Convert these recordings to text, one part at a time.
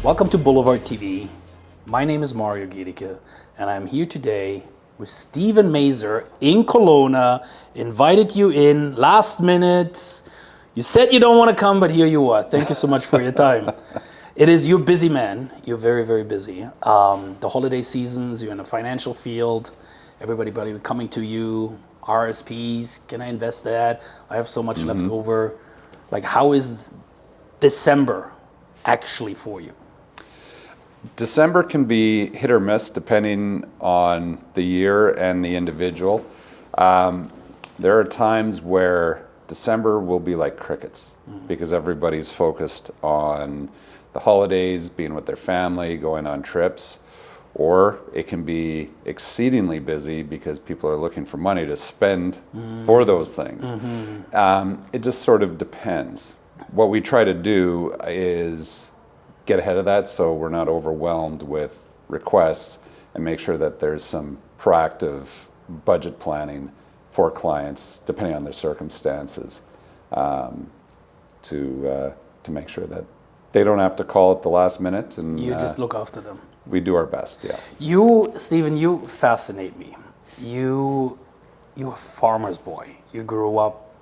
Welcome to Boulevard TV. My name is Mario Giedicke, and I'm here today with Steven Mazer in Kelowna. Invited you in last minute. You said you don't want to come, but here you are. Thank you so much for your time. You're a busy man. You're very, very busy. The holiday seasons, you're in the financial field. Everybody coming to you. RSPs, can I invest that? I have so much left over. Like, how is December actually for you? December can be hit or miss depending on the year and the individual. There are times where December will be like crickets because everybody's focused on the holidays, being with their family, going on trips. Or it can be exceedingly busy because people are looking for money to spend for those things. It just sort of depends. What we try to do is get ahead of that so we're not overwhelmed with requests and make sure that there's some proactive budget planning for clients, depending on their circumstances, to make sure that they don't have to call at the last minute. And You just look after them. We do our best, yeah. Steven, you fascinate me. You're a farmer's boy. You grew up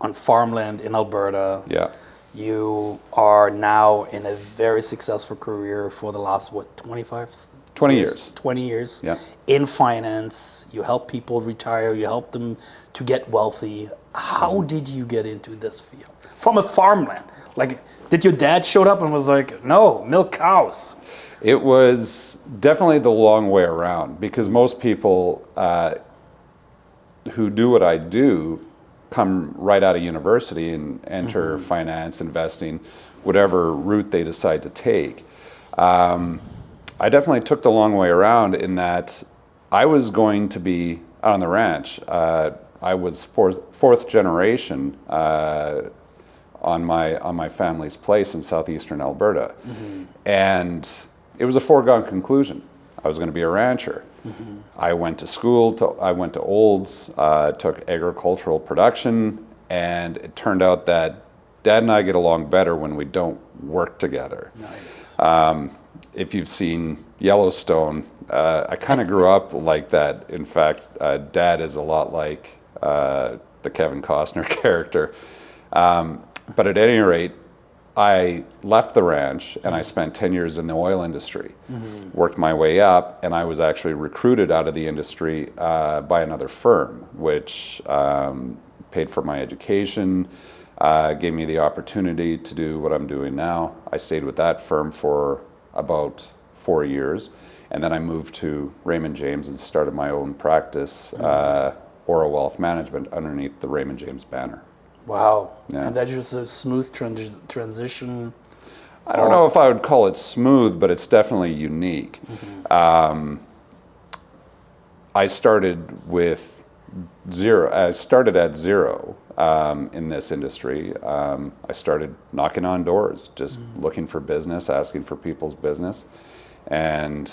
on farmland in Alberta. Yeah. You are now in a very successful career for the last, 20 years. 20 years. Yeah. In finance. You help people retire. You help them to get wealthy. How did you get into this field? From a farmland. Like, did your dad showed up and was like, no, milk cows? It was definitely the long way around because most people who do what I do come right out of university and enter finance, investing, whatever route they decide to take. I definitely took the long way around in that I was going to be out on the ranch. I was fourth generation on my family's place in southeastern Alberta, and it was a foregone conclusion. I was going to be a rancher. I went to school. I went to Olds, took agricultural production, and it turned out that Dad and I get along better when we don't work together. Nice. If you've seen Yellowstone, I kind of grew up like that. In fact, Dad is a lot like the Kevin Costner character. But at any rate, I left the ranch and I spent 10 years in the oil industry, worked my way up, and I was actually recruited out of the industry by another firm, which paid for my education, gave me the opportunity to do what I'm doing now. I stayed with that firm for about 4 years, and then I moved to Raymond James and started my own practice, Aura Wealth Management, underneath the Raymond James banner. Wow. Yeah. And that was a smooth transition. I don't know if I would call it smooth, but it's definitely unique. I started with zero. I started at zero in this industry. I started knocking on doors, just looking for business, asking for people's business. And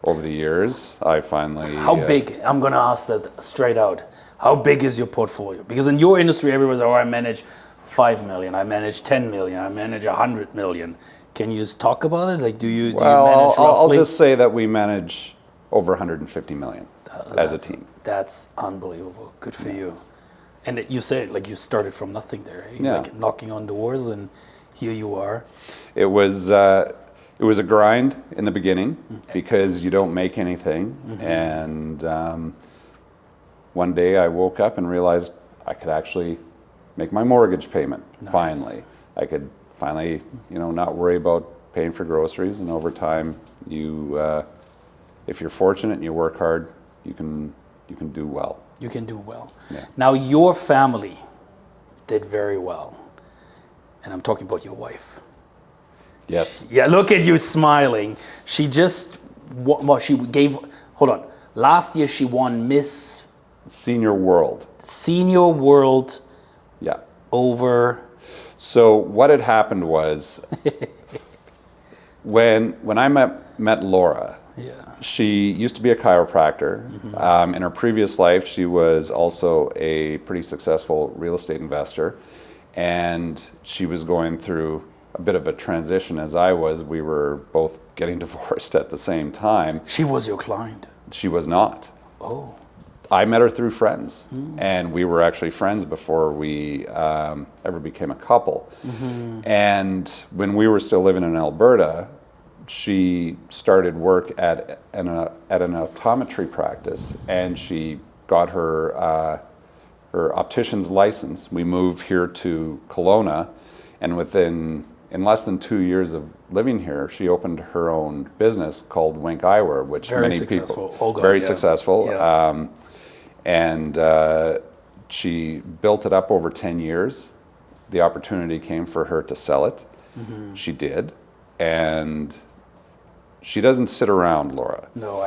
over the years, I finally... How big? I'm going to ask that straight out. How big is your portfolio? Because in your industry, everyone's, I manage 5 million, I manage 10 million, I manage 100 million. Can you talk about it? Like, do you manage roughly? I'll just say that we manage over 150 million as a team. That's unbelievable. Good for you. And you said, like, you started from nothing there, eh? Yeah. Like knocking on doors, and here you are. It was a grind in the beginning because you don't make anything. And one day I woke up and realized I could actually make my mortgage payment. Nice. Finally. I could finally, not worry about paying for groceries. And over time, if you're fortunate and you work hard, you can do well. You can do well. Yeah. Now, your family did very well. And I'm talking about your wife. Yes. Yeah, look at you smiling. She just, hold on. Last year she won Miss Senior World. Senior World. Yeah. Over. So what had happened was when I met Laura, she used to be a chiropractor. In her previous life, she was also a pretty successful real estate investor. And she was going through a bit of a transition as I was. We were both getting divorced at the same time. She was your client? She was not. Oh. I met her through friends, and we were actually friends before we ever became a couple. And when we were still living in Alberta, she started work at an optometry practice, and she got her optician's license. We moved here to Kelowna, and in less than 2 years of living here, she opened her own business called Wink Eyewear, which Very many successful. people Oh, God, very yeah. successful. Yeah. And she built it up over 10 years. The opportunity came for her to sell it. She did, and she doesn't sit around, Laura. No,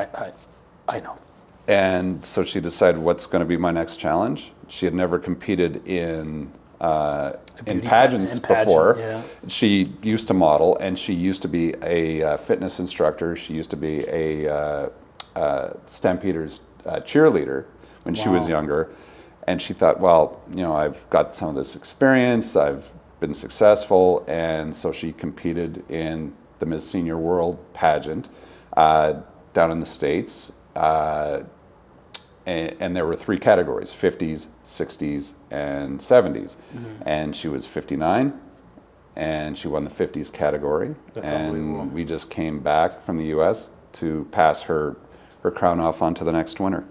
I know. And so she decided, what's going to be my next challenge? She had never competed in pageants before. Yeah. She used to model, and she used to be a fitness instructor. She used to be a Stampeders cheerleader when she was younger. And she thought, well, I've got some of this experience. I've been successful. And so she competed in the Miss Senior World pageant down in the States. And there were 3 categories, 50s, 60s, and 70s. And she was 59, and she won the 50s category. That's unbelievable. And we just came back from the US to pass her crown off onto the next winner.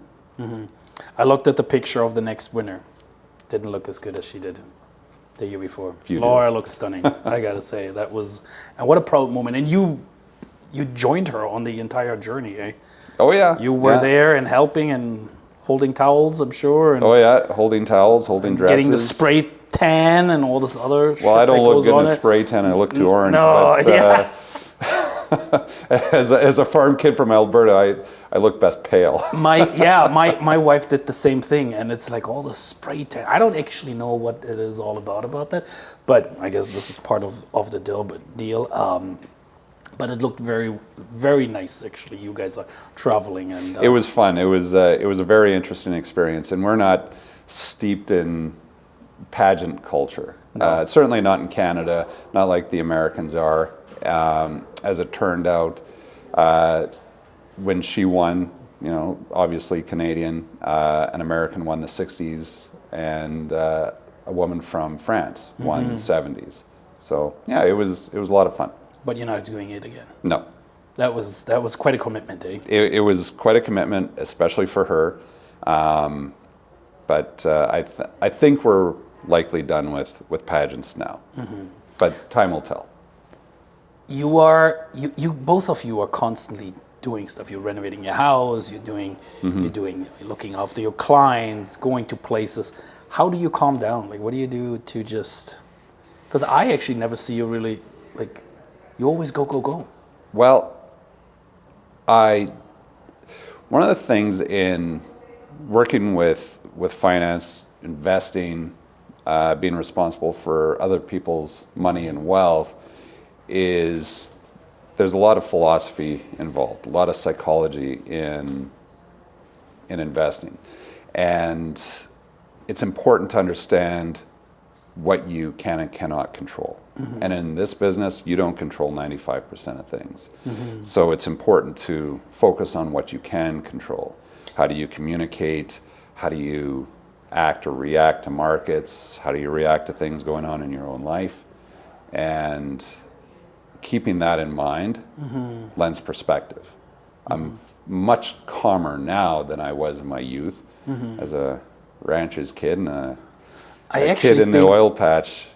I looked at the picture of the next winner. Didn't look as good as she did the year before. Laura looked stunning, I gotta say. That was, and what a proud moment. And you joined her on the entire journey, eh? Oh yeah. You were there and helping and holding towels, I'm sure. And oh yeah, holding towels, holding dresses. getting the spray tan and all this other shit. Well, I don't that look goes good on in a it. spray tan. I look too orange. No, but, yeah. as a farm kid from Alberta, I look best pale. My wife did the same thing, and it's like all the spray tan. I don't actually know what it is all about that, but I guess this is part of the deal. But it looked very, very nice. Actually, you guys are traveling, and It was fun. It was a very interesting experience, and we're not steeped in pageant culture. No. Certainly not in Canada, not like the Americans are. As it turned out, when she won, obviously Canadian, an American won the 60s, and a woman from France won 70s. So yeah, it was a lot of fun. But you're not doing it again. No. That was quite a commitment, eh? It was quite a commitment, especially for her. But I think we're likely done with pageants now. But time will tell. You both of you are constantly doing stuff. You're renovating your house. You're looking after your clients, going to places. How do you calm down? Like, what do you do to just? Because I actually never see you really like. You always go. Well, one of the things in working with finance, investing, being responsible for other people's money and wealth is there's a lot of philosophy involved, a lot of psychology in investing. And it's important to understand what you can and cannot control. And in this business, you don't control 95% of things. So it's important to focus on what you can control. How do you communicate? How do you act or react to markets? How do you react to things going on in your own life? And keeping that in mind lends perspective. I'm much calmer now than I was in my youth as a rancher's kid and a kid in the oil patch.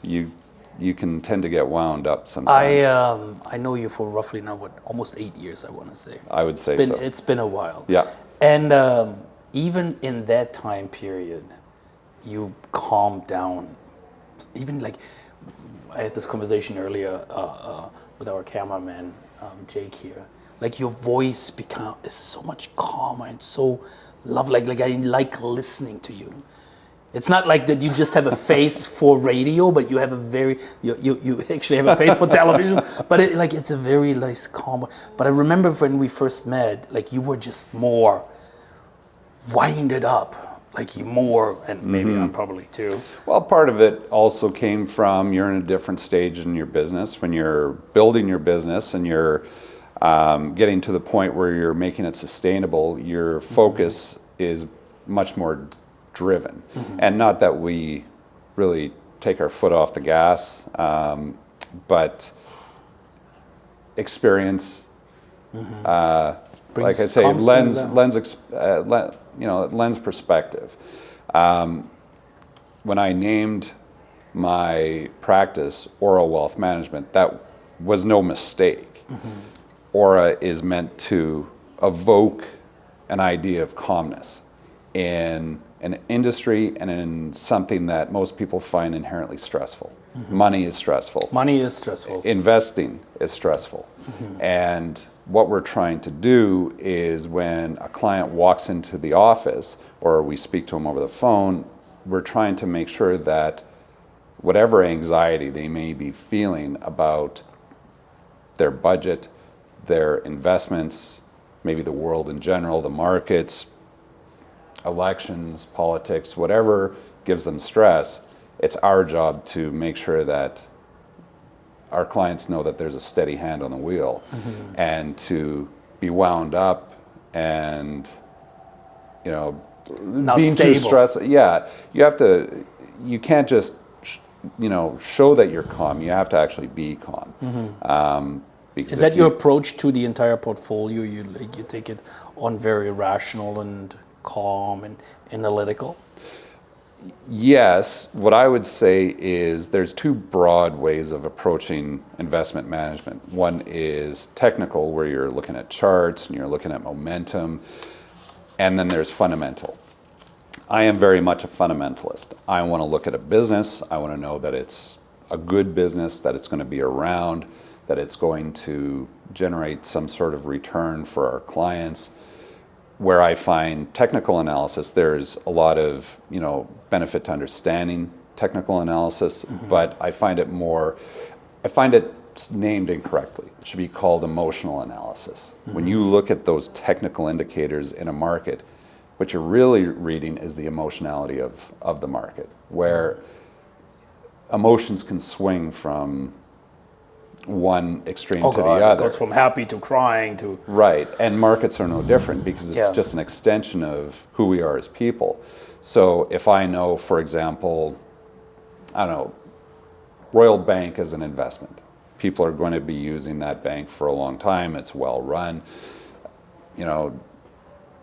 You can tend to get wound up sometimes. I know you for roughly now almost 8 years, I want to say. I would say so. It's been a while. Yeah. And even in that time period, you calmed down. Even like I had this conversation earlier with our cameraman Jake here. Like your voice is so much calmer and so lovely. Like I like listening to you. It's not like that you just have a face for radio, but you have you actually have a face for television. But it's a very nice calm. But I remember when we first met, like you were just more winded up. like you more, and maybe I'm probably too. Well, part of it also came from you're in a different stage in your business. When you're building your business and you're getting to the point where you're making it sustainable, your focus is much more driven. And not that we really take our foot off the gas, but experience, like I say, lens perspective. When I named my practice Aura Wealth Management, that was no mistake. Aura is meant to evoke an idea of calmness in an industry and in something that most people find inherently stressful. Money is stressful. Money is stressful. Investing is stressful. And what we're trying to do is when a client walks into the office or we speak to them over the phone, we're trying to make sure that whatever anxiety they may be feeling about their budget, their investments, maybe the world in general, the markets, elections, politics, whatever gives them stress, it's our job to make sure that our clients know that there's a steady hand on the wheel and to be wound up and, Not being stable. too stressed. Yeah, you can't just, show that you're calm. You have to actually be calm. Because Is that your approach to the entire portfolio? You take it on very rational and calm and analytical? Yes, what I would say is there's two broad ways of approaching investment management. One is technical, where you're looking at charts and you're looking at momentum, and then there's fundamental. I am very much a fundamentalist. I want to look at a business. I want to know that it's a good business, that it's going to be around, that it's going to generate some sort of return for our clients. Where I find technical analysis, there's a lot of benefit to understanding technical analysis, but I find it named incorrectly. It should be called emotional analysis. When you look at those technical indicators in a market, what you're really reading is the emotionality of the market, where emotions can swing from one extreme to the other. It goes from happy to crying to... Right, and markets are no different because it's just an extension of who we are as people. So if I know, for example, Royal Bank as an investment, people are going to be using that bank for a long time, it's well run.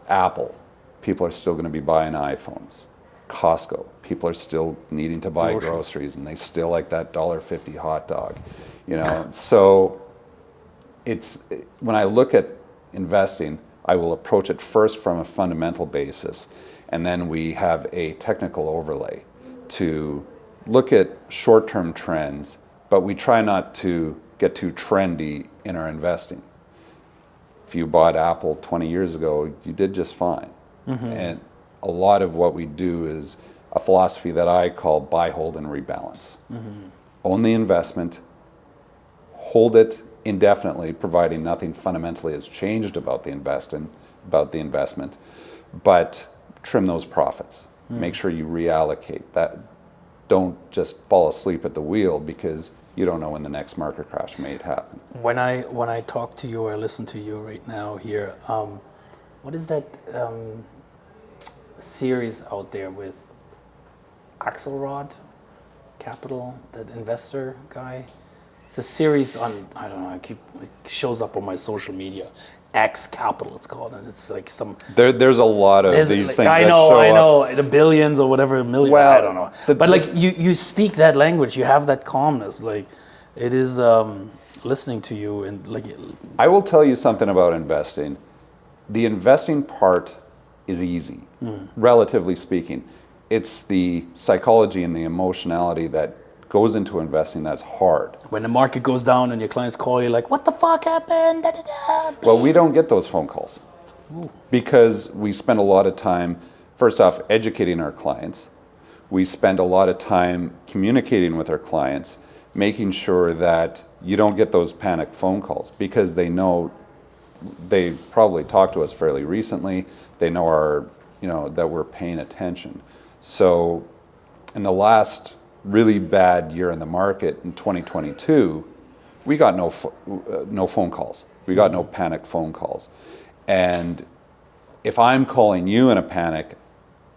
Apple, people are still going to be buying iPhones. Costco, people are still needing to buy groceries and they still like that $1.50 hot dog. So it's when I look at investing, I will approach it first from a fundamental basis, and then we have a technical overlay to look at short-term trends, but we try not to get too trendy in our investing. If you bought Apple 20 years ago, you did just fine. And a lot of what we do is a philosophy that I call buy, hold, and rebalance. Own the investment, hold it indefinitely, providing nothing fundamentally has changed about the investment, but trim those profits. Make sure you reallocate that. Don't just fall asleep at the wheel because you don't know when the next market crash may happen. When I talk to you or listen to you right now here, what is that series out there with Axelrod Capital, that investor guy? It's a series on, I don't know, it shows up on my social media. X Capital, it's called, and it's like some... There's a lot of these things I that know, show I up. know, the billions or whatever, million, Well, I don't know. But like, you speak that language, you have that calmness, like, it is listening to you and like... I will tell you something about investing. The investing part is easy, relatively speaking. It's the psychology and the emotionality that goes into investing that's hard. When the market goes down and your clients call you like, what the fuck happened? Da, da, da, Well, we don't get those phone calls because we spend a lot of time, first off, educating our clients. We spend a lot of time communicating with our clients, making sure that you don't get those panic phone calls because they know they probably talked to us fairly recently. They know our that we're paying attention. So in the last really bad year in the market in 2022, we got no phone calls. We got no panic phone calls. And if I'm calling you in a panic,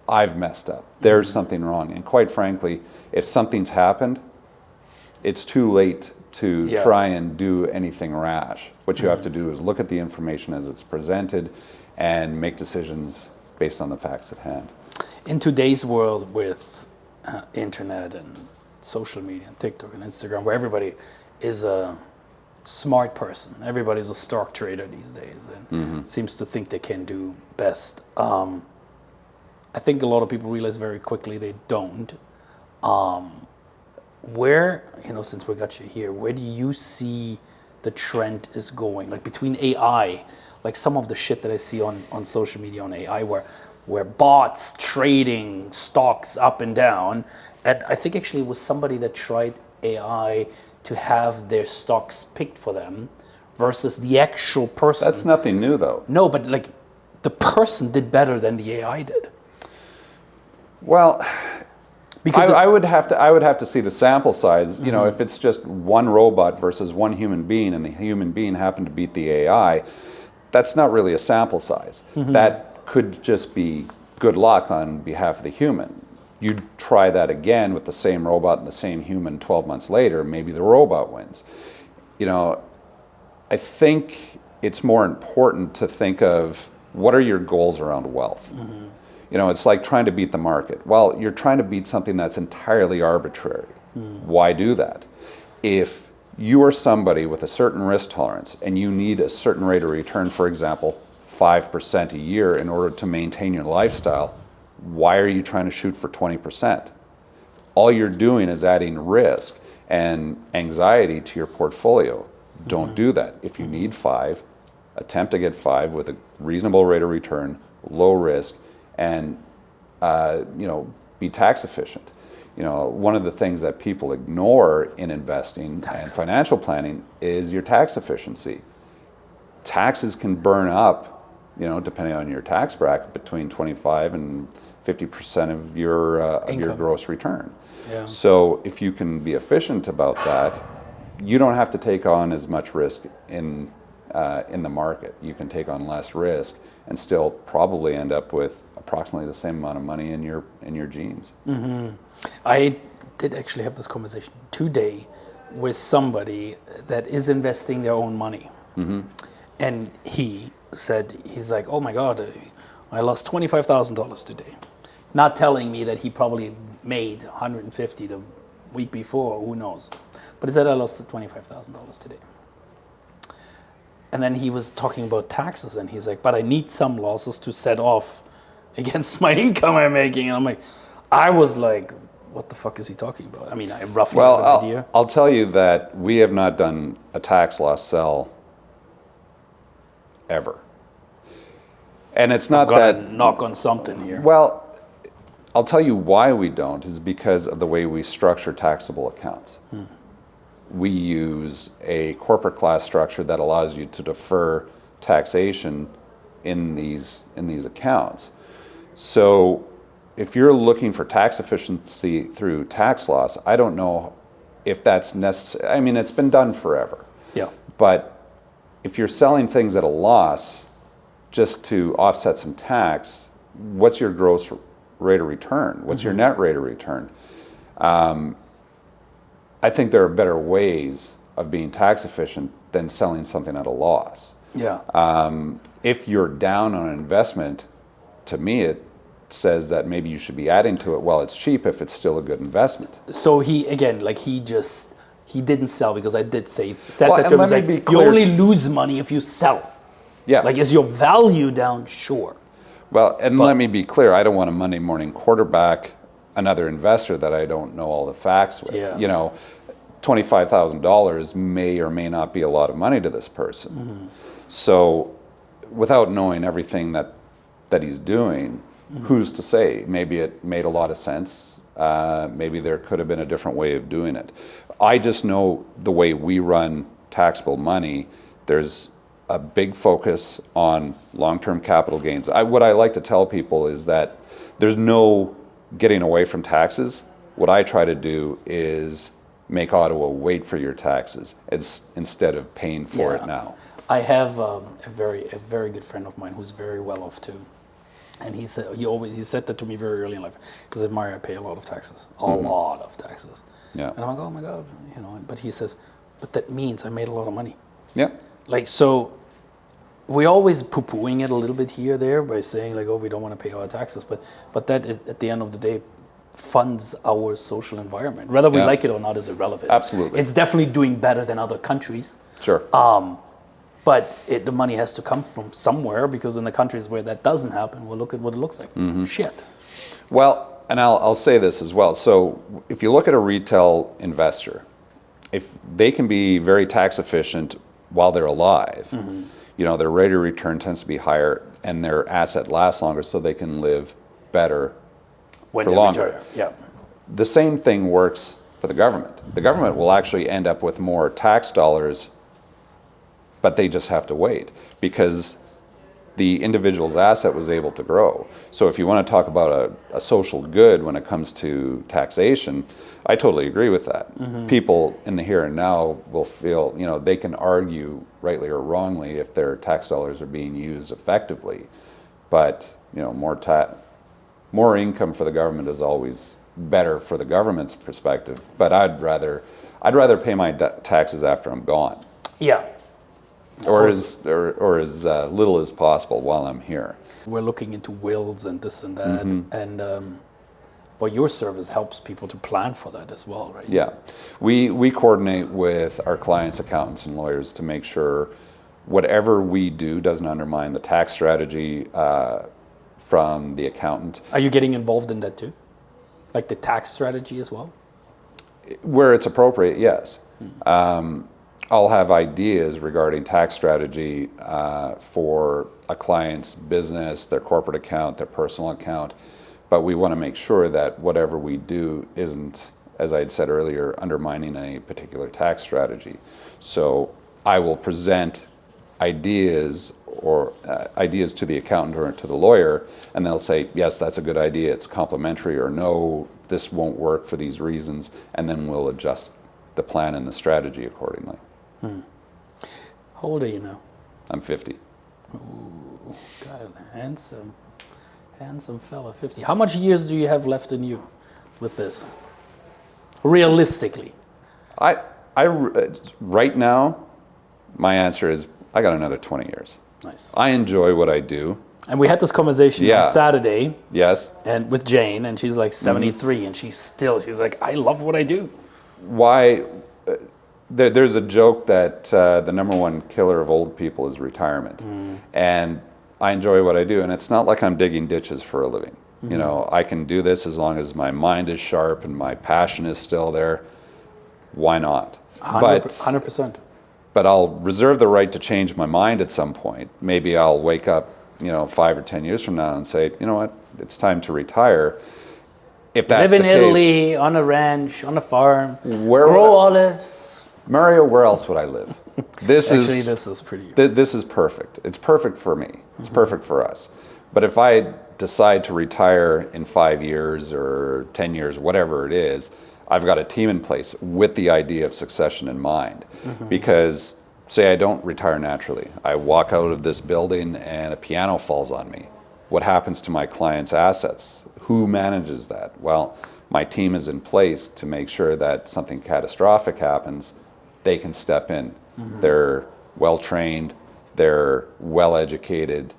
I've messed up. There's something wrong. And quite frankly, if something's happened, it's too late to try and do anything rash. What you have to do is look at the information as it's presented and make decisions based on the facts at hand. In today's world with internet and social media and TikTok and Instagram, where everybody is a smart person, everybody's a stock trader these days and seems to think they can do best. I think a lot of people realize very quickly they don't. Where, since we got you here, where do you see the trend is going? Like between AI, like some of the shit that I see on social media on AI, where bots trading stocks up and down. And I think actually it was somebody that tried AI to have their stocks picked for them versus the actual person. That's nothing new though. No, but like the person did better than the AI did. Well, because I would have to see the sample size. If it's just one robot versus one human being, and the human being happened to beat the AI, that's not really a sample size. That could just be good luck on behalf of the human. You try that again with the same robot and the same human 12 months later, maybe the robot wins. I think it's more important to think of what are your goals around wealth. It's like trying to beat the market. Well, you're trying to beat something that's entirely arbitrary. Why do that? If you are somebody with a certain risk tolerance and you need a certain rate of return, for example, 5% a year in order to maintain your lifestyle, why are you trying to shoot for 20%? All you're doing is adding risk and anxiety to your portfolio. Don't do that. If you need 5, attempt to get 5 with a reasonable rate of return, low risk, and be tax efficient. One of the things that people ignore in investing and financial planning is your tax efficiency. Taxes can burn up, depending on your tax bracket, between 25 and 50% of your gross return. Yeah. So if you can be efficient about that, you don't have to take on as much risk in the market. You can take on less risk and still probably end up with approximately the same amount of money in your jeans. I did actually have this conversation today with somebody that is investing their own money. And he said, he's like, oh my God, I lost $25,000 today. Not telling me that he probably made 150 the week before, who knows. But he said, I lost $25,000 today. And then he was talking about taxes, and he's like, but I need some losses to set off against my income I'm making. And I was like, what the fuck is he talking about? I mean, I roughly have an idea. I'll tell you that we have not done a tax loss sell ever. And it's not that... knock on something here. Well, I'll tell you why we don't is because of the way we structure taxable accounts. We use a corporate class structure that allows you to defer taxation in these accounts. So if you're looking for tax efficiency through tax loss, I don't know if that's necessary. I mean, it's been done forever. Yeah. But if you're selling things at a loss just to offset some tax, what's your gross rate of return? What's your net rate of return? I think there are better ways of being tax efficient than selling something at a loss. Yeah. If you're down on an investment, to me it says that maybe you should be adding to it while it's cheap if it's still a good investment. So he didn't sell because I did said Well, that to him. let me Like, be you clear. only lose money if you sell. Yeah. Like, is your value down? Sure. Well, and let me be clear, I don't want to Monday morning quarterback another investor that I don't know all the facts with. Yeah. $25,000 may or may not be a lot of money to this person. So without knowing everything that he's doing, who's to say? Maybe it made a lot of sense. Maybe there could have been a different way of doing it. I just know the way we run taxable money, there's a big focus on long-term capital gains. What I like to tell people is that there's no getting away from taxes. What I try to do is make Ottawa wait for your taxes instead of paying for it now. I have a very good friend of mine who's very well off too, and he said that to me very early in life. He said, "Mario, I pay a lot of taxes, a lot of taxes." Yeah. And I'm like, "Oh my God," But he says, "But that means I made a lot of money." Yeah. Like, so we're always poo-pooing it a little bit here there by saying like, "Oh, we don't want to pay our taxes," but that at the end of the day funds our social environment. Whether we like it or not is irrelevant. Absolutely. It's definitely doing better than other countries. Sure. But the money has to come from somewhere, because in the countries where that doesn't happen, well, look at what it looks like. Shit. Well, and I'll say this as well. So if you look at a retail investor, if they can be very tax efficient while they're alive, their rate of return tends to be higher and their asset lasts longer, so they can live better When for they longer. retire. Yeah. The same thing works for the government. The government will actually end up with more tax dollars, but they just have to wait because the individual's asset was able to grow. So if you want to talk about a social good when it comes to taxation, I totally agree with that. People in the here and now will feel, they can argue rightly or wrongly if their tax dollars are being used effectively. But, more income for the government is always better for the government's perspective. But I'd rather pay my taxes after I'm gone. Yeah. Or as little as possible while I'm here. We're looking into wills and this and that, and your service helps people to plan for that as well, right? Yeah, we coordinate with our clients, accountants, and lawyers to make sure whatever we do doesn't undermine the tax strategy from the accountant. Are you getting involved in that too, like the tax strategy as well? Where it's appropriate, yes. I'll have ideas regarding tax strategy for a client's business, their corporate account, their personal account, but we want to make sure that whatever we do isn't, as I had said earlier, undermining a particular tax strategy. So I will present ideas to the accountant or to the lawyer, and they'll say, yes, that's a good idea, it's complementary, or no, this won't work for these reasons, and then we'll adjust the plan and the strategy accordingly. How old are you now? I'm 50. Ooh, got it. Handsome fella, 50. How much years do you have left in you with this? Realistically. Right now, my answer is I got another 20 years. Nice. I enjoy what I do. And we had this conversation on Saturday. Yes. And with Jane, and she's like 73, and she's like, I love what I do. Why? There's a joke that the number one killer of old people is retirement. And I enjoy what I do, and it's not like I'm digging ditches for a living. I can do this as long as my mind is sharp and my passion is still there. Why not? 100%. But I'll reserve the right to change my mind at some point. Maybe I'll wake up, 5 or 10 years from now and say, you know what, it's time to retire. If that's Live the in case, Italy, on a ranch, on a farm, where grow olives. Mario, where else would I live? This is pretty. This is perfect. It's perfect for me. It's perfect for us. But if I decide to retire in 5 years or 10 years, whatever it is, I've got a team in place with the idea of succession in mind. Because say I don't retire naturally. I walk out of this building and a piano falls on me. What happens to my client's assets? Who manages that? Well, my team is in place to make sure that something catastrophic happens, they can step in. They're well-trained, they're well-educated,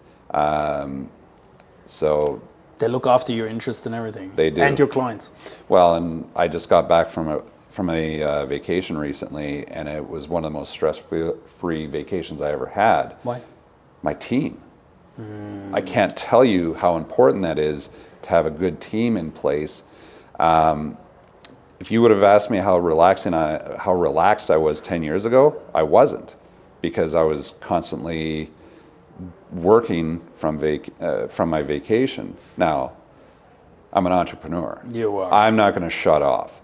so... They look after your interests and everything. They do. And your clients. Well, and I just got back from a vacation recently, and it was one of the most stress-free vacations I ever had. Why? My team. I can't tell you how important that is to have a good team in place. If you would have asked me how relaxed I was 10 years ago, I wasn't, because I was constantly working from my vacation. Now, I'm an entrepreneur. You are. I'm not going to shut off.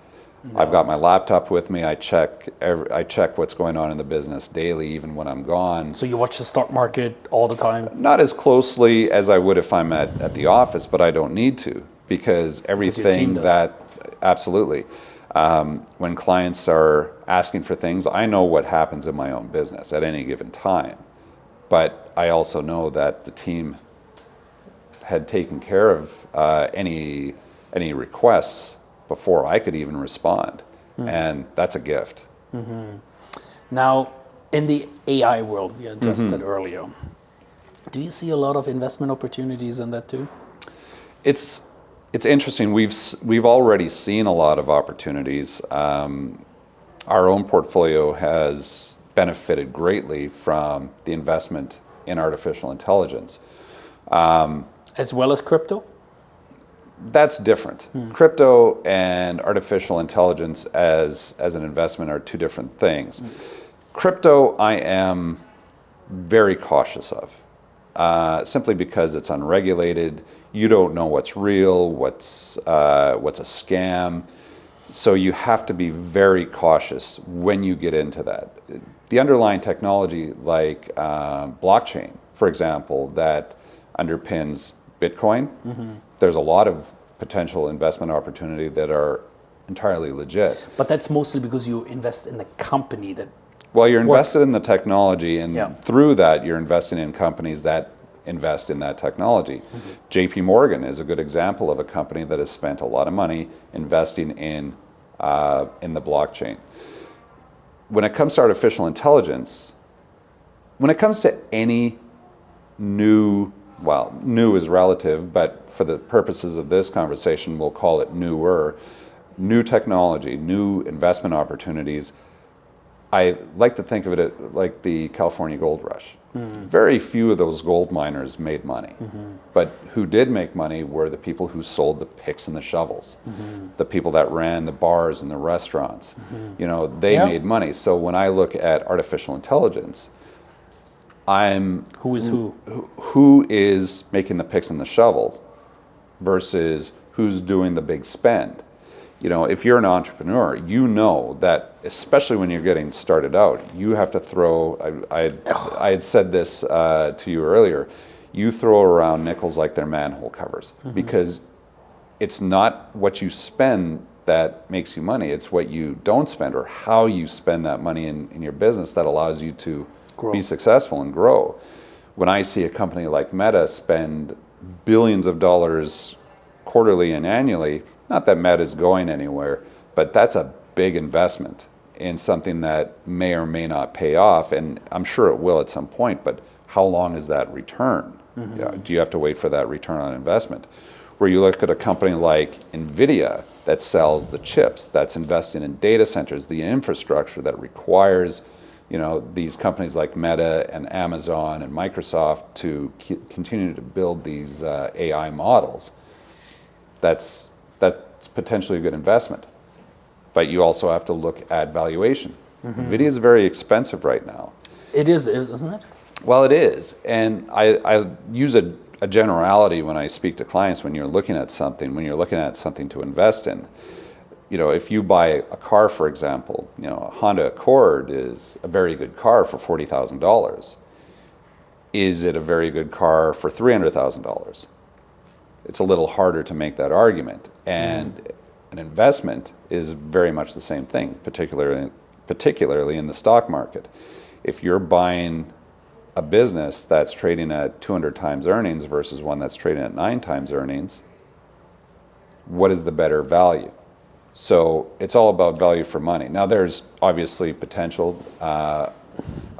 I've got my laptop with me. I check what's going on in the business daily, even when I'm gone. So you watch the stock market all the time? Not as closely as I would if I'm at the office, but I don't need to, because everything absolutely. When clients are asking for things, I know what happens in my own business at any given time. But I also know that the team had taken care of any requests before I could even respond. And that's a gift. Now, in the AI world, we addressed it earlier. Do you see a lot of investment opportunities in that too? It's interesting. We've already seen a lot of opportunities. Our own portfolio has benefited greatly from the investment in artificial intelligence. As well as crypto? That's different. Crypto and artificial intelligence as an investment are two different things. Crypto, I am very cautious of, simply because it's unregulated. You don't know what's real, what's a scam. So you have to be very cautious when you get into that. The underlying technology, like blockchain, for example, that underpins Bitcoin, there's a lot of potential investment opportunity that are entirely legit. But that's mostly because you invest in the company that... Well, you're invested in the technology, and through that, you're investing in companies that invest in that technology. JP Morgan is a good example of a company that has spent a lot of money investing in the blockchain. When it comes to artificial intelligence, when it comes to any new is relative, but for the purposes of this conversation, we'll call it new technology, new investment opportunities. I like to think of it like the California gold rush. Very few of those gold miners made money, but who did make money were the people who sold the picks and the shovels, the people that ran the bars and the restaurants. They made money. So when I look at artificial intelligence, who is making the picks and the shovels versus who's doing the big spend. If you're an entrepreneur, you know that, especially when you're getting started out, you have to throw, I had said this to you earlier, you throw around nickels like they're manhole covers, because it's not what you spend that makes you money, it's what you don't spend or how you spend that money in your business that allows you to be successful and grow. When I see a company like Meta spend billions of dollars quarterly and annually, not that Meta is going anywhere, but that's a big investment in something that may or may not pay off, and I'm sure it will at some point, but how long is that return? Do you have to wait for that return on investment? Where you look at a company like NVIDIA that sells the chips, that's investing in data centers, the infrastructure that requires these companies like Meta and Amazon and Microsoft to continue to build these AI models. That's potentially a good investment. But you also have to look at valuation. NVIDIA is very expensive right now. It is, isn't it? Well, it is. And I use a generality when I speak to clients when you're looking at something to invest in. If you buy a car, for example, a Honda Accord is a very good car for $40,000. Is it a very good car for $300,000? It's a little harder to make that argument. And an investment is very much the same thing, particularly in the stock market. If you're buying a business that's trading at 200 times earnings versus one that's trading at 9 times earnings, what is the better value? So it's all about value for money. Now there's obviously potential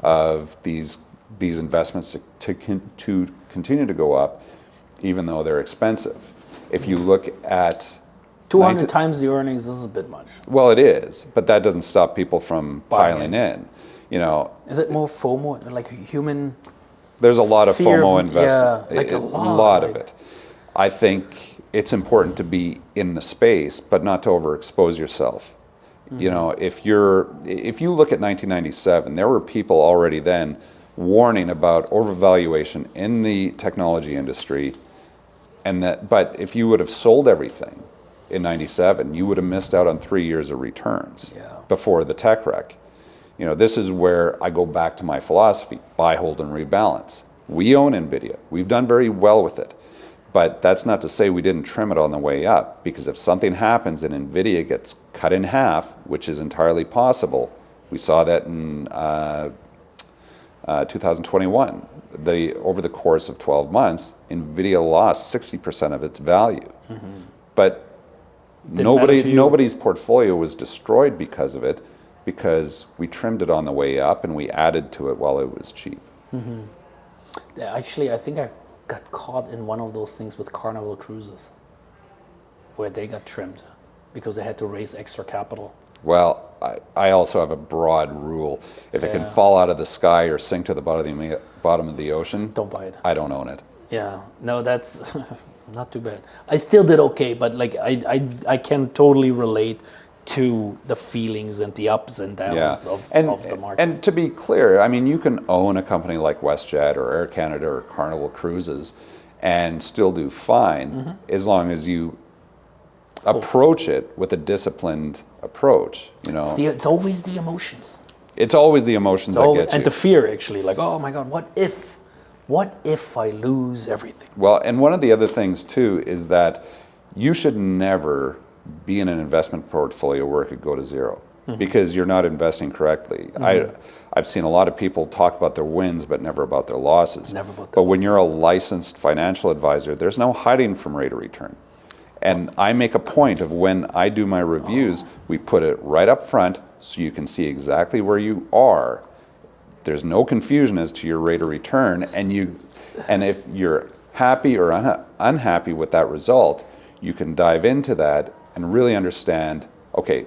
of these investments to continue to go up, even though they're expensive. If you look at 200 times the earnings, this is a bit much. Well, it is, but that doesn't stop people from piling in. Is it more FOMO, like human? There's a lot of FOMO investing. Yeah, like a lot of it. I think it's important to be in the space, but not to overexpose yourself. If you look at 1997, there were people already then warning about overvaluation in the technology industry, but if you would have sold everything, in 97, you would have missed out on 3 years of returns Yeah. before the tech wreck. This is where I go back to my philosophy: buy, hold, and rebalance. We own NVIDIA. We've done very well with it. But that's not to say we didn't trim it on the way up, because if something happens and NVIDIA gets cut in half, which is entirely possible, we saw that in 2021. Over the course of 12 months, NVIDIA lost 60% of its value. But nobody's portfolio was destroyed because of it, because we trimmed it on the way up and we added to it while it was cheap. Actually, I think I got caught in one of those things with Carnival Cruises, where they got trimmed because they had to raise extra capital. Well, I also have a broad rule. If it can fall out of the sky or sink to the bottom of the ocean, don't buy it. I don't own it. Yeah, no, that's not too bad. I still did okay, but like I can totally relate to the feelings and the ups and downs of the market. And to be clear, I mean, you can own a company like WestJet or Air Canada or Carnival Cruises and still do fine, as long as you approach it with a disciplined approach. It's always the emotions. It's always the emotions that get you. And the fear, actually, like, oh my God, what if I lose everything? Well, and one of the other things too is that you should never be in an investment portfolio where it could go to zero, because you're not investing correctly. I've seen a lot of people talk about their wins, but never about their losses. But when you're a licensed financial advisor, there's no hiding from rate of return. And I make a point of, when I do my reviews, we put it right up front so you can see exactly where you are. There's no confusion as to your rate of return, and if you're happy or unhappy with that result, you can dive into that and really understand, okay,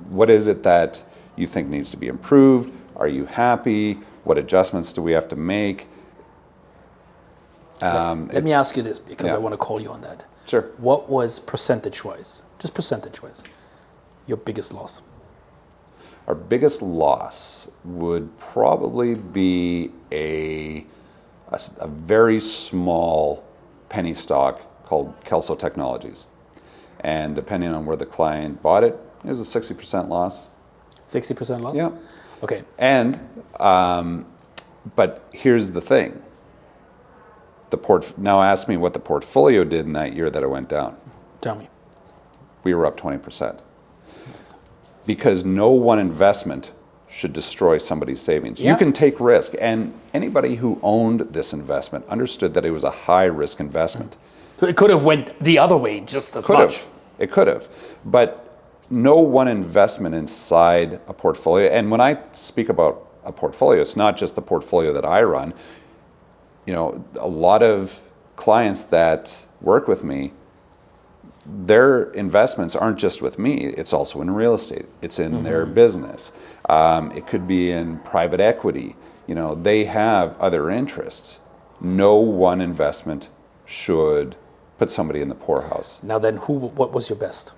what is it that you think needs to be improved? Are you happy? What adjustments do we have to make? Let me ask you this, because I want to call you on that. Sure. What was percentage-wise, just percentage-wise, your biggest loss? Our biggest loss would probably be a very small penny stock called Kelso Technologies. And depending on where the client bought it, it was a 60% loss. 60% loss? Yeah. Okay. And, but here's the thing. Now ask me what the portfolio did in that year that it went down. Tell me. We were up 20%. Nice. Because no one investment should destroy somebody's savings. Yeah. You can take risk, and anybody who owned this investment understood that it was a high-risk investment. So it could have went the other way just as much. It could have. But no one investment inside a portfolio, and when I speak about a portfolio, it's not just the portfolio that I run. A lot of clients that work with me, their investments aren't just with me, it's also in real estate. It's in their business. It could be in private equity. They have other interests. No one investment should put somebody in the poorhouse. Now then, what was your best?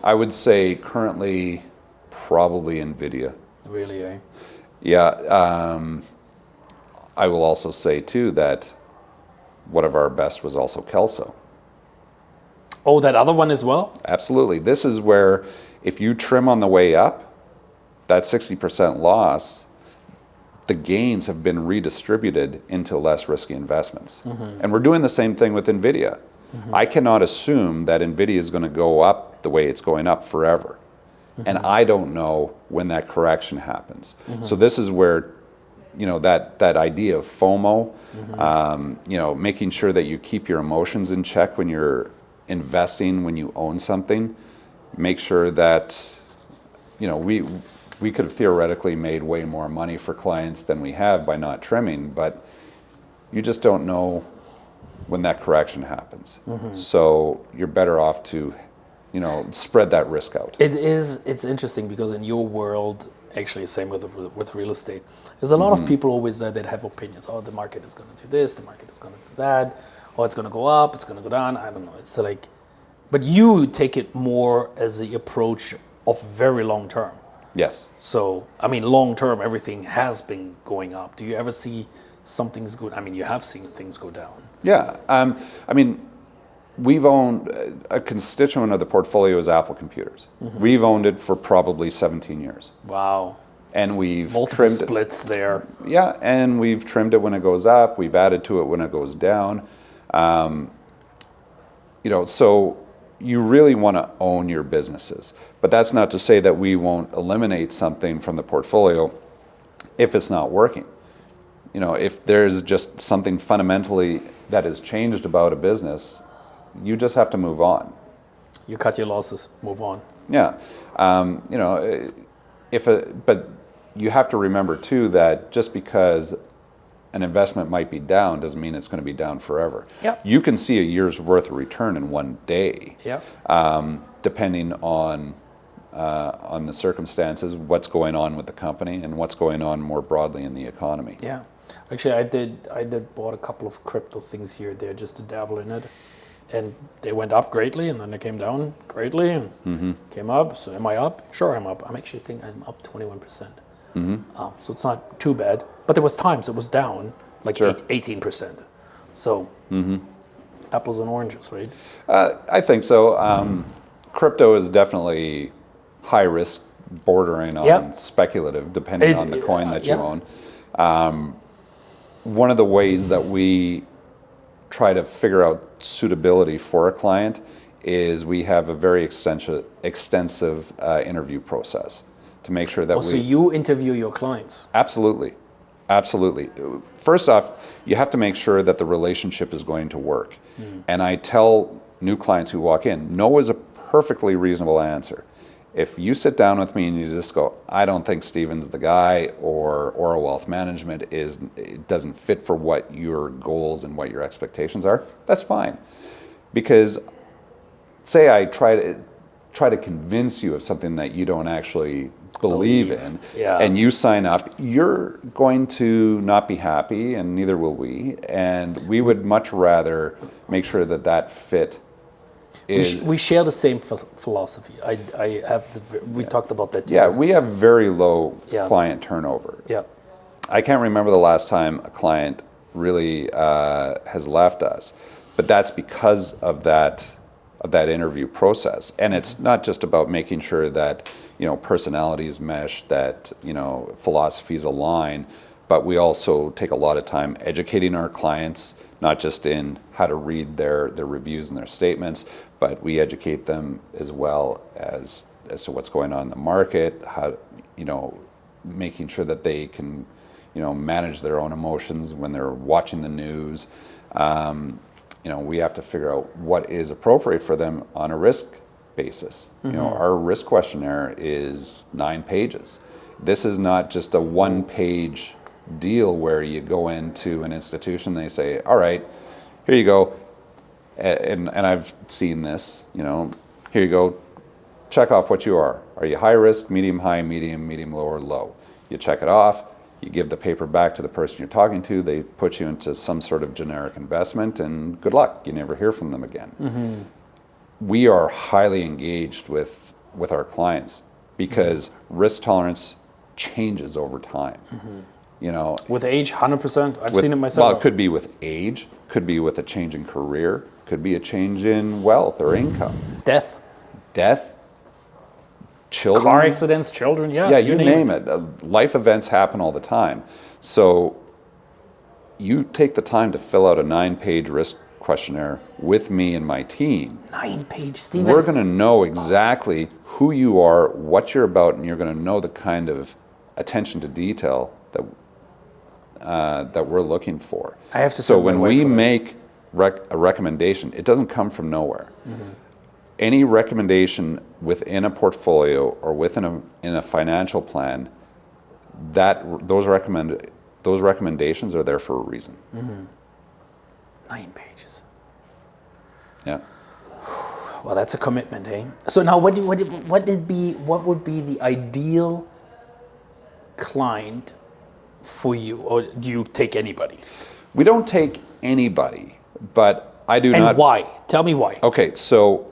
I would say currently probably NVIDIA. Really, eh? Yeah. I will also say too that one of our best was also Kelso. Oh, that other one as well? Absolutely. This is where, if you trim on the way up, that 60% loss, the gains have been redistributed into less risky investments. And we're doing the same thing with NVIDIA. I cannot assume that NVIDIA is going to go up the way it's going up forever. And I don't know when that correction happens. So this is where, that idea of FOMO, making sure that you keep your emotions in check when you're investing, when you own something. Make sure that, we could have theoretically made way more money for clients than we have by not trimming, but you just don't know when that correction happens. So you're better off to, spread that risk out. It's interesting, because in your world, actually same with real estate, there's a lot of people always that have opinions. Oh, the market is going to do this, the market is going to do that, or it's going to go up, it's going to go down, I don't know. It's like, but you take it more as the approach of very long term. Yes. So, long term, everything has been going up. Do you ever see something's good? You have seen things go down. Yeah. we've owned a constituent of the portfolio is Apple computers. We've owned it for probably 17 years. Wow. And we've Multiple trimmed splits there. Yeah, and we've trimmed it when it goes up. We've added to it when it goes down. So you really want to own your businesses. But that's not to say that we won't eliminate something from the portfolio if it's not working. If there's just something fundamentally that has changed about a business, you just have to move on. You cut your losses, move on. Yeah. But you have to remember too that just because an investment might be down doesn't mean it's going to be down forever. Yep. You can see a year's worth of return in one day, depending on the circumstances, what's going on with the company, and what's going on more broadly in the economy. Yeah, actually, I did bought a couple of crypto things here and there just to dabble in it, and they went up greatly, and then they came down greatly, and came up. So am I up? Sure, I'm up. I'm actually think I'm up 21%. So it's not too bad. But there was times it was down like 18%. So apples and oranges, right? I think so. Crypto is definitely high risk, bordering on speculative, depending on the coin that you own. One of the ways that we try to figure out suitability for a client is we have a very extensive interview process to make sure that So you interview your clients? Absolutely. First off, you have to make sure that the relationship is going to work. And I tell new clients who walk in, no is a perfectly reasonable answer. If you sit down with me and you just go, I don't think Steven's the guy, or Aura Wealth Management it doesn't fit for what your goals and what your expectations are, that's fine. Because say I try to convince you of something that you don't actually believe in, and you sign up, you're going to not be happy, and neither will we. And we would much rather make sure that fit is. We share the same philosophy. We talked about that. Yeah, we have very low client turnover. Yeah. I can't remember the last time a client really has left us, but that's because of that interview process. And it's not just about making sure that personalities mesh, that philosophies align, but we also take a lot of time educating our clients, not just in how to read their reviews and their statements, but we educate them as well as to what's going on in the market, how making sure that they can manage their own emotions when they're watching the news. We have to figure out what is appropriate for them on a risk basis. Our risk questionnaire is 9 pages. This is not just a one-page deal where you go into an institution, they say, all right, here you go. And I've seen this, here you go, check off what you are. Are you high risk, medium high, medium low, or low? You check it off. You give the paper back to the person you're talking to. They put you into some sort of generic investment, and good luck. You never hear from them again. We are highly engaged with our clients because risk tolerance changes over time. With age, 100%. I've seen it myself. Well, it could be with age, could be with a change in career, could be a change in wealth or income. Death, children. car accidents, children, Yeah, you name it. Life events happen all the time. So you take the time to fill out a 9-page risk questionnaire with me and my team. 9 pages, Stephen. We're going to know exactly who you are, what you're about, and you're going to know the kind of attention to detail that we're looking for. I have to. So when we make a recommendation, it doesn't come from nowhere. Any recommendation within a portfolio or in a financial plan, those recommendations are there for a reason. 9 pages. Yeah. Well, that's a commitment, eh? So now, what would be the ideal client for you, or do you take anybody? We don't take anybody, but I do not. And why? Tell me why. Okay, so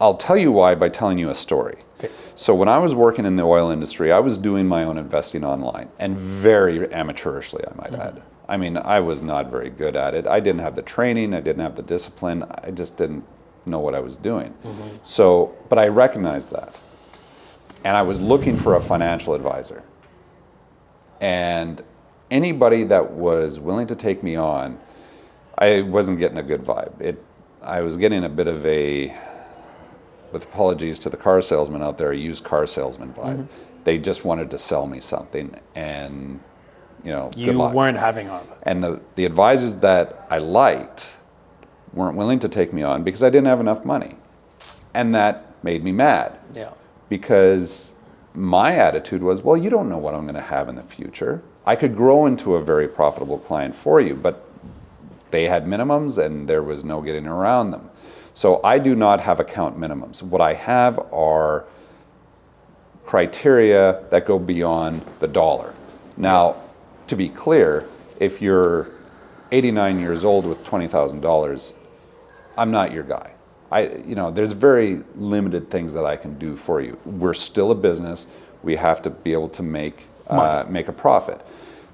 I'll tell you why by telling you a story. Okay. So when I was working in the oil industry, I was doing my own investing online, and very amateurishly, I might add. I mean, I was not very good at it. I didn't have the training, I didn't have the discipline, I just didn't know what I was doing. So, but I recognized that. And I was looking for a financial advisor. And anybody that was willing to take me on, I wasn't getting a good vibe. I was getting a bit of a, with apologies to the car salesman out there, a used car salesman vibe. They just wanted to sell me something, and You good luck. weren't having on it. And the advisors that I liked weren't willing to take me on because I didn't have enough money. And that made me mad. Yeah. Because my attitude was, well, you don't know what I'm going to have in the future. I could grow into a very profitable client for you, but they had minimums and there was no getting around them. So I do not have account minimums. What I have are criteria that go beyond the dollar. Now, to be clear, if you're 89 years old with $20,000, I'm not your guy. There's very limited things that I can do for you. We're still a business. We have to be able to make a profit.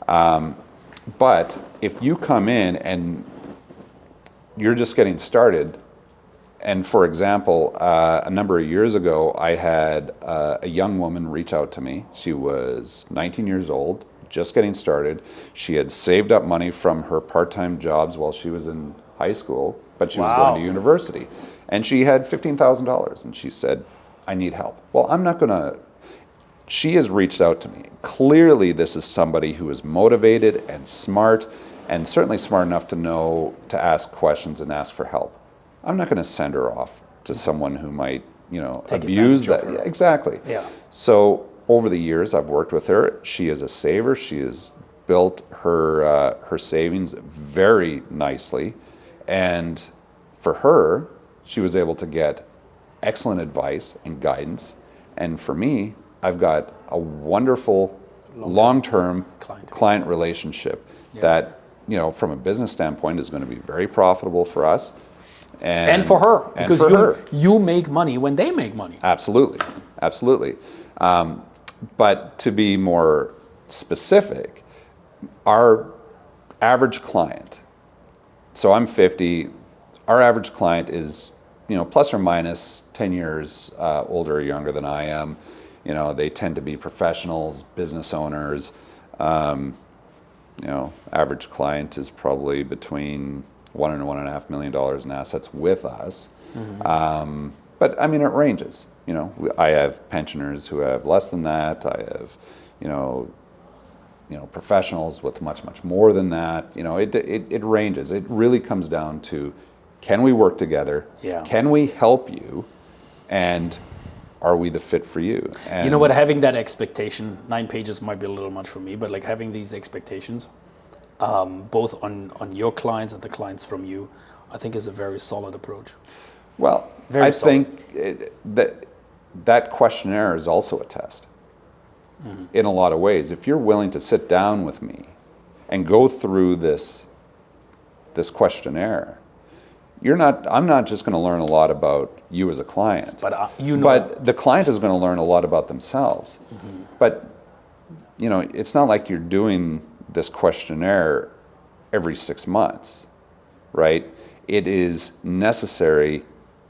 But if you come in and you're just getting started, and for example, a number of years ago, I had a young woman reach out to me. She was 19 years old, just getting started. She had saved up money from her part-time jobs while she was in high school, but she was going to university. And she had $15,000, and she said, I need help. Well, I'm not going to... She has reached out to me. Clearly, this is somebody who is motivated and smart, and certainly smart enough to know to ask questions and ask for help. I'm not going to send her off to someone who might, Take abuse that. advantage of her. Yeah, exactly. Yeah. So over the years, I've worked with her. She is a saver. She has built her savings very nicely, and for her, she was able to get excellent advice and guidance. And for me, I've got a wonderful long-term client relationship that, from a business standpoint, is going to be very profitable for us. And for her, and because for you make money when they make money. Absolutely. But to be more specific, our average client, so I'm 50, our average client is, plus or minus 10 years older or younger than I am. They tend to be professionals, business owners. Average client is probably between $1 and $1.5 million in assets with us. But I mean, it ranges. I have pensioners who have less than that. I have, professionals with much, much more than that. It ranges. It really comes down to, can we work together? Yeah. Can we help you? And are we the fit for you? And You know what, having that expectation, 9 pages might be a little much for me, but like having these expectations, both on your clients and the clients from you, I think is a very solid approach. Well, Very I solid. think that questionnaire is also a test in a lot of ways. If you're willing to sit down with me and go through this questionnaire, I'm not just going to learn a lot about you as a client, But but the client is going to learn a lot about themselves. But it's not like you're doing this questionnaire every 6 months, right? It is necessary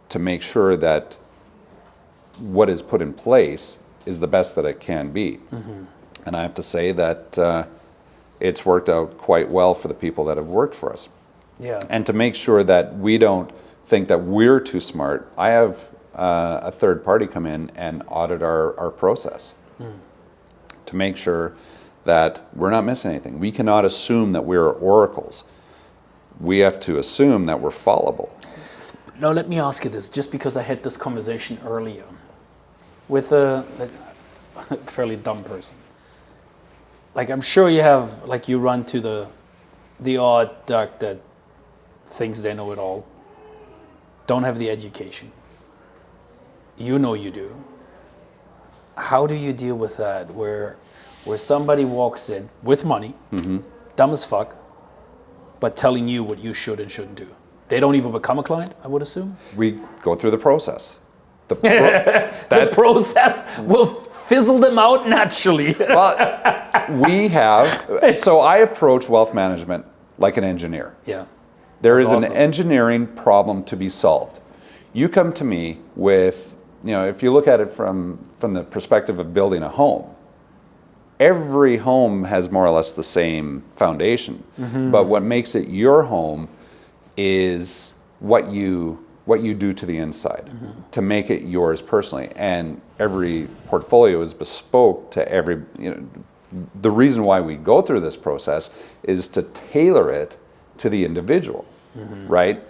to make sure that what is put in place is the best that it can be. And I have to say that it's worked out quite well for the people that have worked for us. Yeah. And to make sure that we don't think that we're too smart, I have a third party come in and audit our process to make sure that we're not missing anything. We cannot assume that we're oracles. We have to assume that we're fallible. Now, let me ask you this, just because I had this conversation earlier with a fairly dumb person. Like, I'm sure you have, like, you run to the odd duck that thinks they know it all, don't have the education. You know you do. How do you deal with that, where somebody walks in with money, dumb as fuck, but telling you what you should and shouldn't do? They don't even become a client, I would assume? We go through the process. The process will fizzle them out naturally. Well, so I approach wealth management like an engineer. Yeah. There is That's awesome. an engineering problem to be solved. You come to me with, if you look at it from the perspective of building a home, every home has more or less the same foundation. But what makes it your home is what you do to the inside to make it yours personally. And every portfolio is bespoke to every, the reason why we go through this process is to tailor it to the individual, right?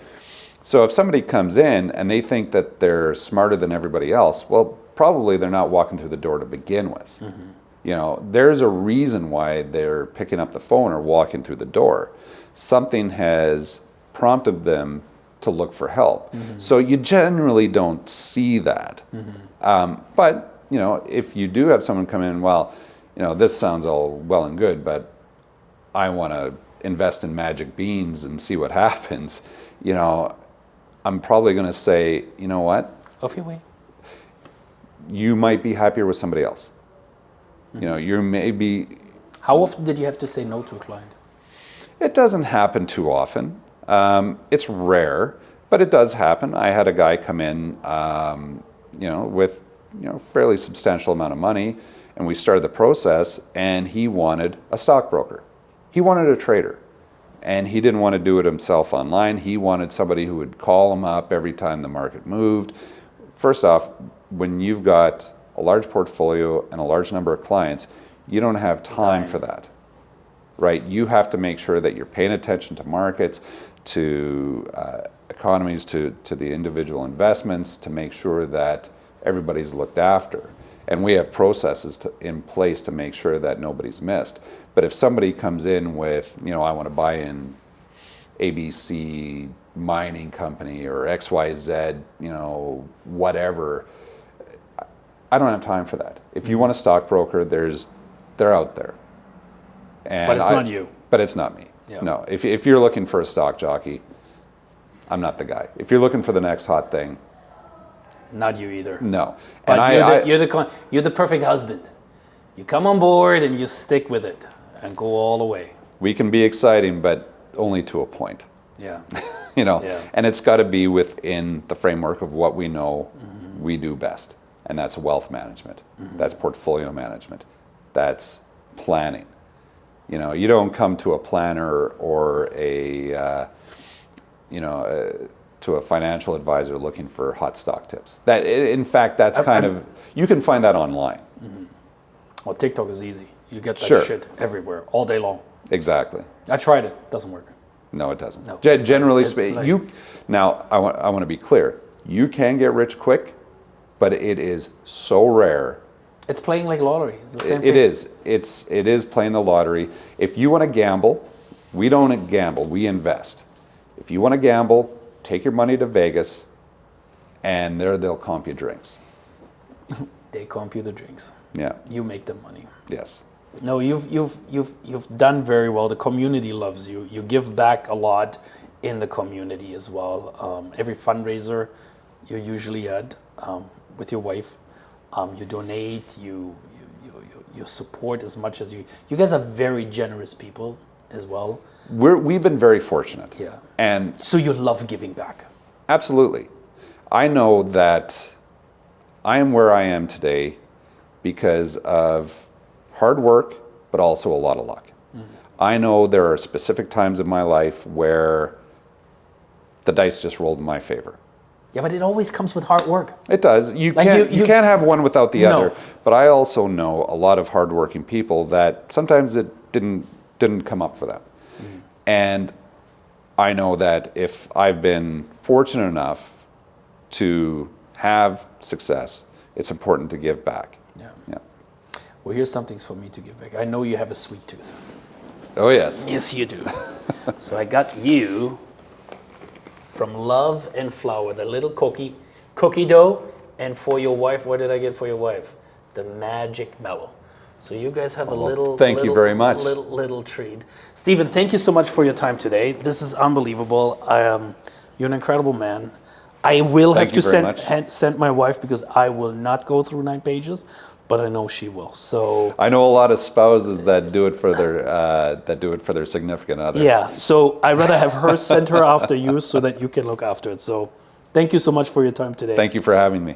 So if somebody comes in and they think that they're smarter than everybody else, well, probably they're not walking through the door to begin with. There's a reason why they're picking up the phone or walking through the door. Something has prompted them to look for help. So you generally don't see that. But, if you do have someone come in, well, this sounds all well and good, but I want to invest in magic beans and see what happens, I'm probably going to say, you know what? Off your way. You might be happier with somebody else. You may be... How often did you have to say no to a client? It doesn't happen too often. It's rare, but it does happen. I had a guy come in, with fairly substantial amount of money, and we started the process, and he wanted a stockbroker. He wanted a trader, and he didn't want to do it himself online. He wanted somebody who would call him up every time the market moved. First off, when you've got a large portfolio and a large number of clients, you don't have time for that, right? You have to make sure that you're paying attention to markets, to economies, to the individual investments, to make sure that everybody's looked after. And we have processes in place to make sure that nobody's missed. But if somebody comes in with, I want to buy in ABC mining company or XYZ, whatever, I don't have time for that. If you want a stockbroker, they're out there. And but it's not you. But it's not me. Yeah. No, if you're looking for a stock jockey, I'm not the guy. If you're looking for the next hot thing, not you either. no. But And you're the perfect husband. You come on board and you stick with it and go all the way. we can be exciting, but only to a point. Yeah. Yeah. And it's got to be within the framework of what we know we do best, and that's wealth management, that's portfolio management, that's planning. You don't come to a planner or to a financial advisor looking for hot stock tips. In fact, that's you can find that online. Well, TikTok is easy. You get that Sure. shit everywhere, all day long. Exactly. I tried it. Doesn't work. No, it doesn't. No. Generally It's speaking, like- now I want to be clear. You can get rich quick, but it is so rare. It's playing like lottery. It's the same It thing. is. It is playing the lottery. If you want to gamble, we don't gamble. We invest. If you want to gamble, take your money to Vegas, and they'll comp you drinks. They comp you the drinks. Yeah. You make the money. Yes. No, you've done very well. The community loves you. You give back a lot in the community as well. Every fundraiser you're usually at with your wife, you donate. You support as much as you. You guys are very generous people as well. We've been very fortunate. Yeah. And So you love giving back. absolutely. I know that I am where I am today because of hard work, but also a lot of luck. I know there are specific times in my life where the dice just rolled in my favor. Yeah, but it always comes with hard work. It does. You Like can't you can't have one without the No. other. But I also know a lot of hardworking people that sometimes it didn't come up for them. And I know that if I've been fortunate enough to have success, it's important to give back. Yeah. Yeah. Well, here's something for me to give back. I know you have a sweet tooth. Oh yes. Yes, you do. So I got you from Love and Flower, the little cookie dough, and for your wife, what did I get for your wife? The magic mellow. So you guys have a little. thank you very much. Little treat. Stephen, thank you so much for your time today. This is unbelievable. You're an incredible man. I will Thank have you to very much. send my wife because I will not go through 9 pages. but I know she will. So I know a lot of spouses that do it for their significant other. yeah, so I'd rather have her send her after you so that you can look after it. So thank you so much for your time today. Thank you for having me.